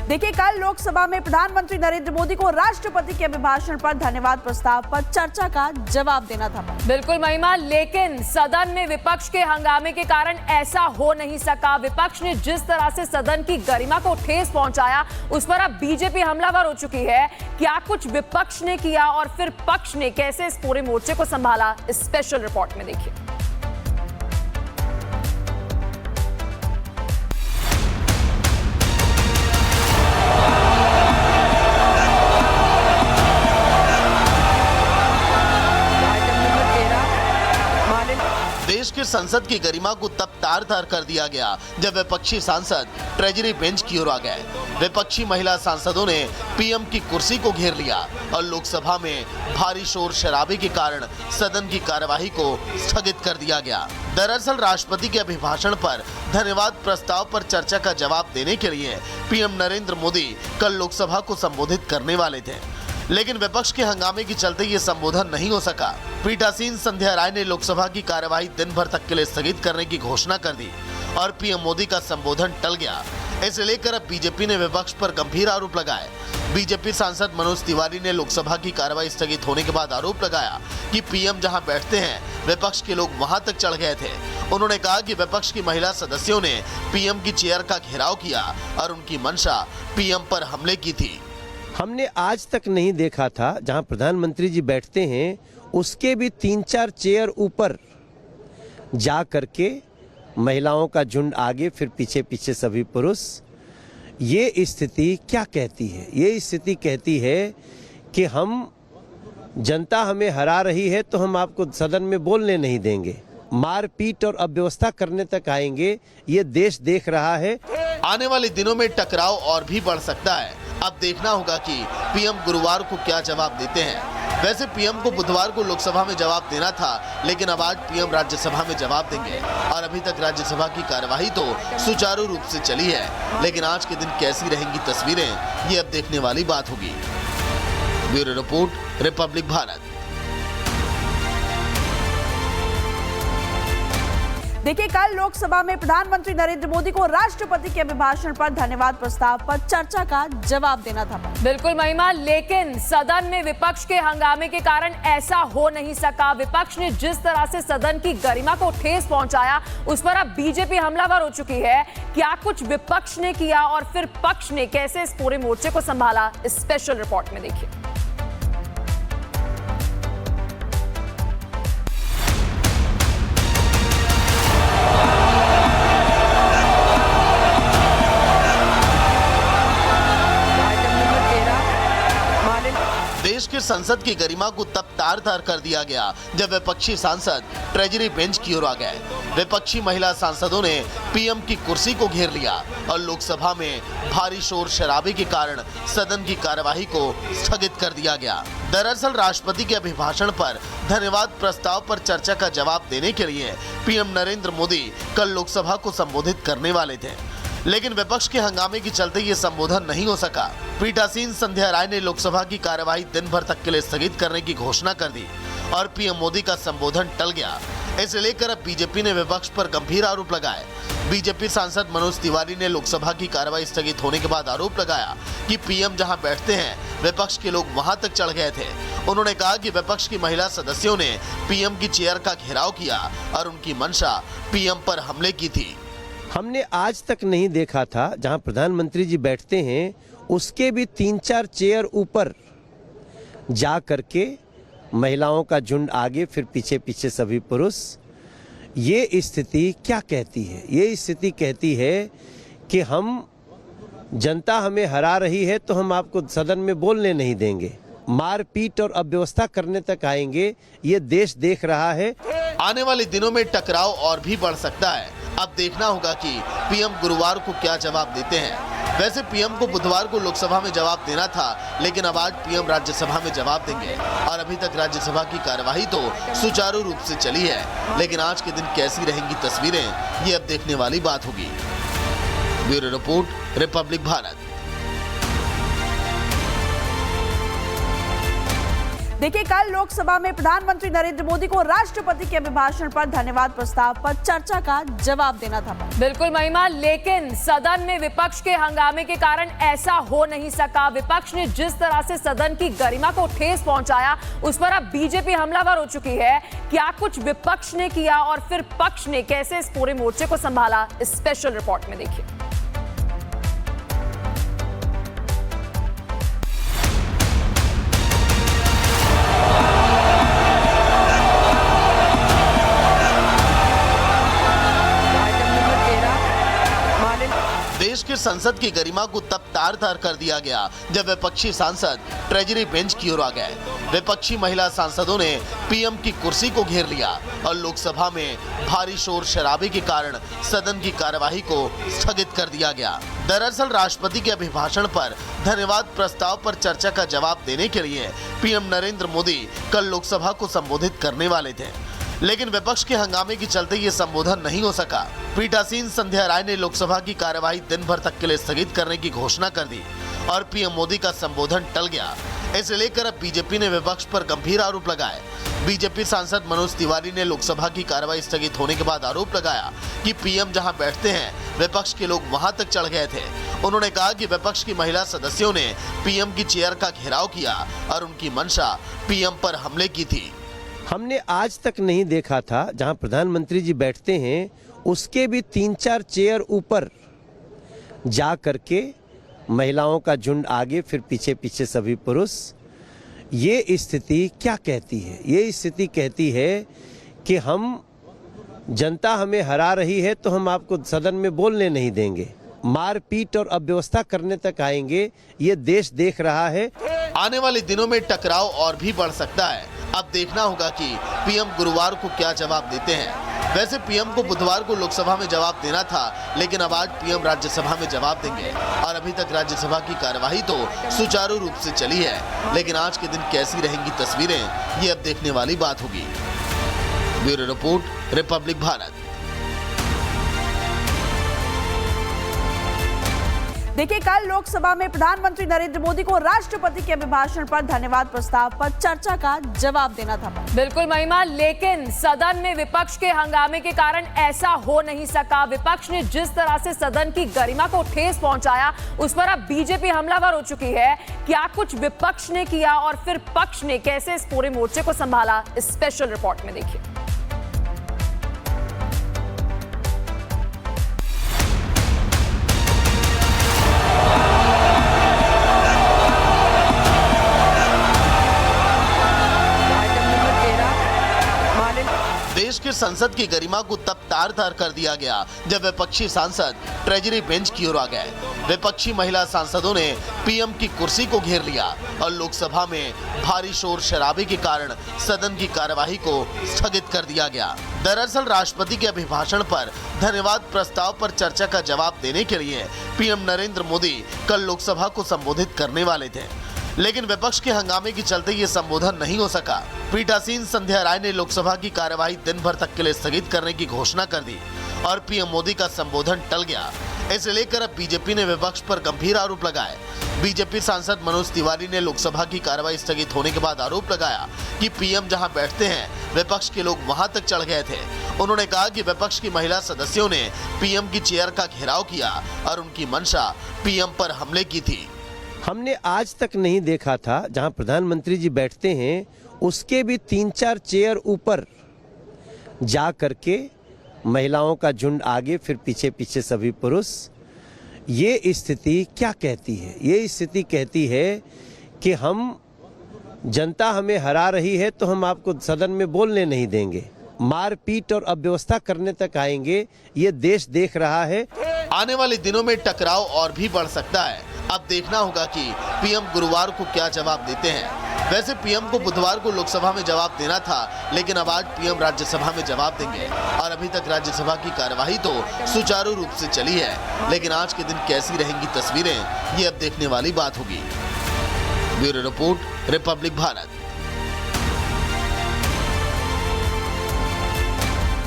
देखिए, कल लोकसभा में प्रधानमंत्री नरेंद्र मोदी को राष्ट्रपति के अभिभाषण पर धन्यवाद प्रस्ताव पर चर्चा का जवाब देना था। बिल्कुल महिमा, लेकिन सदन में विपक्ष के हंगामे के कारण ऐसा हो नहीं सका। विपक्ष ने जिस तरह से सदन की गरिमा को ठेस पहुंचाया, उस पर अब बीजेपी हमलावर हो चुकी है। क्या कुछ विपक्ष ने किया और फिर पक्ष ने कैसे इस पूरे मोर्चे को संभाला, इस स्पेशल रिपोर्ट में देखिए। देश की संसद की गरिमा को तब तार-तार कर दिया गया जब विपक्षी सांसद ट्रेजरी बेंच की ओर आ गए। विपक्षी महिला सांसदों ने पीएम की कुर्सी को घेर लिया और लोकसभा में भारी शोर शराबे के कारण सदन की कार्यवाही को स्थगित कर दिया गया। दरअसल राष्ट्रपति के अभिभाषण पर धन्यवाद प्रस्ताव पर चर्चा का जवाब देने के लिए पीएम नरेंद्र मोदी कल लोकसभा को संबोधित करने वाले थे, लेकिन विपक्ष के हंगामे के चलते ये संबोधन नहीं हो सका। पीठासीन संध्या राय ने लोकसभा की कार्यवाही दिन भर तक के लिए स्थगित करने की घोषणा कर दी और पीएम मोदी का संबोधन टल गया। इसे लेकर अब बीजेपी ने विपक्ष पर गंभीर आरोप लगाए। बीजेपी सांसद मनोज तिवारी ने लोकसभा की कार्यवाही स्थगित होने के बाद आरोप लगाया कि पीएम जहां बैठते हैं, विपक्ष के लोग वहां तक चढ़ गए थे। उन्होंने कहा कि विपक्ष की महिला सदस्यों ने पीएम की चेयर का घेराव किया और उनकी मंशा पीएम पर हमले की थी। हमने आज तक नहीं देखा था जहां प्रधानमंत्री जी बैठते हैं उसके भी 3-4 चेयर ऊपर जा करके महिलाओं का झुंड आगे, फिर पीछे पीछे सभी पुरुष। ये स्थिति क्या कहती है? ये स्थिति कहती है कि हम जनता हमें हरा रही है तो हम आपको सदन में बोलने नहीं देंगे, मारपीट और अव्यवस्था करने तक आएंगे। ये देश देख रहा है। आने वाले दिनों में टकराव और भी बढ़ सकता है। अब देखना होगा कि पीएम गुरुवार को क्या जवाब देते हैं। वैसे पीएम को बुधवार को लोकसभा में जवाब देना था, लेकिन अब आज पीएम राज्यसभा में जवाब देंगे और अभी तक राज्यसभा की कार्यवाही तो सुचारू रूप से चली है, लेकिन आज के दिन कैसी रहेंगी तस्वीरें, ये अब देखने वाली बात होगी। Bureau report, Republic Bharat. देखिए, कल लोकसभा में प्रधानमंत्री नरेंद्र मोदी को राष्ट्रपति के अभिभाषण पर धन्यवाद प्रस्ताव पर चर्चा का जवाब देना था। बिल्कुल महिमा, लेकिन सदन में विपक्ष के हंगामे के कारण ऐसा हो नहीं सका। विपक्ष ने जिस तरह से सदन की गरिमा को ठेस पहुंचाया, उस पर अब बीजेपी हमलावर हो चुकी है। क्या कुछ विपक्ष ने किया और फिर पक्ष ने कैसे इस पूरे मोर्चे को संभाला, इस स्पेशल रिपोर्ट में देखिए। देश की संसद की गरिमा को तब तार-तार कर दिया गया जब विपक्षी सांसद ट्रेजरी बेंच की ओर आ गए। विपक्षी महिला सांसदों ने पीएम की कुर्सी को घेर लिया और लोकसभा में भारी शोर शराबे के कारण सदन की कार्यवाही को स्थगित कर दिया गया। दरअसल राष्ट्रपति के अभिभाषण पर धन्यवाद प्रस्ताव पर चर्चा का जवाब देने के लिए पीएम नरेंद्र मोदी कल लोकसभा को संबोधित करने वाले थे, लेकिन विपक्ष के हंगामे के चलते ये संबोधन नहीं हो सका। पीठासीन संध्या राय ने लोकसभा की कार्यवाही दिन भर तक के लिए स्थगित करने की घोषणा कर दी और पीएम मोदी का संबोधन टल गया। इसे लेकर अब बीजेपी ने विपक्ष पर गंभीर आरोप लगाए। बीजेपी सांसद मनोज तिवारी ने लोकसभा की कार्यवाही स्थगित होने के बाद आरोप लगाया कि पीएम जहां बैठते हैं, विपक्ष के लोग वहां तक चढ़ गए थे। उन्होंने कहा कि विपक्ष की महिला सदस्यों ने पीएम की चेयर का घेराव किया और उनकी मंशा पीएम पर हमले की थी। हमने आज तक नहीं देखा था जहां प्रधानमंत्री जी बैठते हैं उसके भी 3-4 चेयर ऊपर जा करके महिलाओं का झुंड आगे, फिर पीछे पीछे सभी पुरुष। ये स्थिति क्या कहती है? ये स्थिति कहती है कि हम जनता हमें हरा रही है तो हम आपको सदन में बोलने नहीं देंगे, मारपीट और अव्यवस्था करने तक आएंगे। ये देश देख रहा है। आने वाले दिनों में टकराव और भी बढ़ सकता है। अब देखना होगा कि पीएम गुरुवार को क्या जवाब देते हैं। वैसे पीएम को बुधवार को लोकसभा में जवाब देना था, लेकिन अब आज पीएम राज्यसभा में जवाब देंगे और अभी तक राज्यसभा की कार्यवाही तो सुचारू रूप से चली है, लेकिन आज के दिन कैसी रहेंगी तस्वीरें, ये अब देखने वाली बात होगी। Bureau report, Republic Bharat. देखिए, कल लोकसभा में प्रधानमंत्री नरेंद्र मोदी को राष्ट्रपति के अभिभाषण पर धन्यवाद प्रस्ताव पर चर्चा का जवाब देना था। बिल्कुल महिमा, लेकिन सदन में विपक्ष के हंगामे के कारण ऐसा हो नहीं सका। विपक्ष ने जिस तरह से सदन की गरिमा को ठेस पहुंचाया, उस पर अब बीजेपी हमलावर हो चुकी है। क्या कुछ विपक्ष ने किया और फिर पक्ष ने कैसे इस पूरे मोर्चे को संभाला, इस स्पेशल रिपोर्ट में देखिए। देश के संसद की गरिमा को तब तार-तार कर दिया गया जब विपक्षी सांसद ट्रेजरी बेंच की ओर आ गए। विपक्षी महिला सांसदों ने पीएम की कुर्सी को घेर लिया और लोकसभा में भारी शोर शराबे के कारण सदन की कार्यवाही को स्थगित कर दिया गया। दरअसल राष्ट्रपति के अभिभाषण पर धन्यवाद प्रस्ताव पर चर्चा का जवाब देने के लिए पीएम नरेंद्र मोदी कल लोकसभा को संबोधित करने वाले थे, लेकिन विपक्ष के हंगामे के चलते ये संबोधन नहीं हो सका। पीठासीन संध्या राय ने लोकसभा की कार्यवाही दिन भर तक के लिए स्थगित करने की घोषणा कर दी और पीएम मोदी का संबोधन टल गया। इसे लेकर अब बीजेपी ने विपक्ष पर गंभीर आरोप लगाए। बीजेपी सांसद मनोज तिवारी ने लोकसभा की कार्यवाही स्थगित होने के बाद आरोप लगाया कि पीएम जहां बैठते हैं, विपक्ष के लोग वहां तक चढ़ गए थे। उन्होंने कहा कि विपक्ष की महिला सदस्यों ने पीएम की चेयर का घेराव किया और उनकी मंशा पीएम पर हमले की थी। हमने आज तक नहीं देखा था जहां प्रधानमंत्री जी बैठते हैं उसके भी 3-4 चेयर ऊपर जा करके महिलाओं का झुंड आगे, फिर पीछे पीछे सभी पुरुष। ये स्थिति क्या कहती है? ये स्थिति कहती है कि हम जनता हमें हरा रही है तो हम आपको सदन में बोलने नहीं देंगे, मारपीट और अव्यवस्था करने तक आएंगे। ये देश देख रहा है। आने वाले दिनों में टकराव और भी बढ़ सकता है। अब देखना होगा कि पीएम गुरुवार को क्या जवाब देते हैं। वैसे पीएम को बुधवार को लोकसभा में जवाब देना था, लेकिन अब आज पीएम राज्यसभा में जवाब देंगे और अभी तक राज्यसभा की कार्यवाही तो सुचारू रूप से चली है, लेकिन आज के दिन कैसी रहेंगी तस्वीरें, ये अब देखने वाली बात होगी। Bureau report, Republic Bharat. देखिए, कल लोकसभा में प्रधानमंत्री नरेंद्र मोदी को राष्ट्रपति के अभिभाषण पर धन्यवाद प्रस्ताव पर चर्चा का जवाब देना था। बिल्कुल महिमा, लेकिन सदन में विपक्ष के हंगामे के कारण ऐसा हो नहीं सका। विपक्ष ने जिस तरह से सदन की गरिमा को ठेस पहुंचाया, उस पर अब बीजेपी हमलावर हो चुकी है। क्या कुछ विपक्ष ने किया और फिर पक्ष ने कैसे इस पूरे मोर्चे को संभाला, इस स्पेशल रिपोर्ट में देखिए। देश के संसद की गरिमा को तब तार-तार कर दिया गया जब विपक्षी सांसद ट्रेजरी बेंच की ओर आ गए। विपक्षी महिला सांसदों ने पीएम की कुर्सी को घेर लिया और लोकसभा में भारी शोर शराबे के कारण सदन की कार्यवाही को स्थगित कर दिया गया। दरअसल राष्ट्रपति के अभिभाषण पर धन्यवाद प्रस्ताव पर चर्चा का जवाब देने के लिए पीएम नरेंद्र मोदी कल लोकसभा को संबोधित करने वाले थे, लेकिन विपक्ष के हंगामे के चलते ये संबोधन नहीं हो सका। पीठासीन संध्या राय ने लोकसभा की कार्यवाही दिन भर तक के लिए स्थगित करने की घोषणा कर दी और पीएम मोदी का संबोधन टल गया। इसे लेकर अब बीजेपी ने विपक्ष पर गंभीर आरोप लगाए। बीजेपी सांसद मनोज तिवारी ने लोकसभा की कार्यवाही स्थगित होने के बाद आरोप लगाया कि पीएम जहां बैठते हैं, विपक्ष के लोग वहां तक चढ़ गए थे। उन्होंने कहा कि विपक्ष की महिला सदस्यों ने पीएम की चेयर का घेराव किया और उनकी मंशा पीएम पर हमले की थी। हमने आज तक नहीं देखा था जहां प्रधानमंत्री जी बैठते हैं उसके भी 3-4 चेयर ऊपर जा करके महिलाओं का झुंड आगे, फिर पीछे पीछे सभी पुरुष। ये स्थिति क्या कहती है? ये स्थिति कहती है कि हम जनता हमें हरा रही है तो हम आपको सदन में बोलने नहीं देंगे, मारपीट और अव्यवस्था करने तक आएंगे। ये देश देख रहा है। आने वाले दिनों में टकराव और भी बढ़ सकता है। अब देखना होगा कि पीएम गुरुवार को क्या जवाब देते हैं। वैसे पीएम को बुधवार को लोकसभा में जवाब देना था, लेकिन अब आज पीएम राज्यसभा में जवाब देंगे और अभी तक राज्यसभा की कार्यवाही तो सुचारू रूप से चली है, लेकिन आज के दिन कैसी रहेंगी तस्वीरें, ये अब देखने वाली बात होगी। Bureau report, Republic Bharat.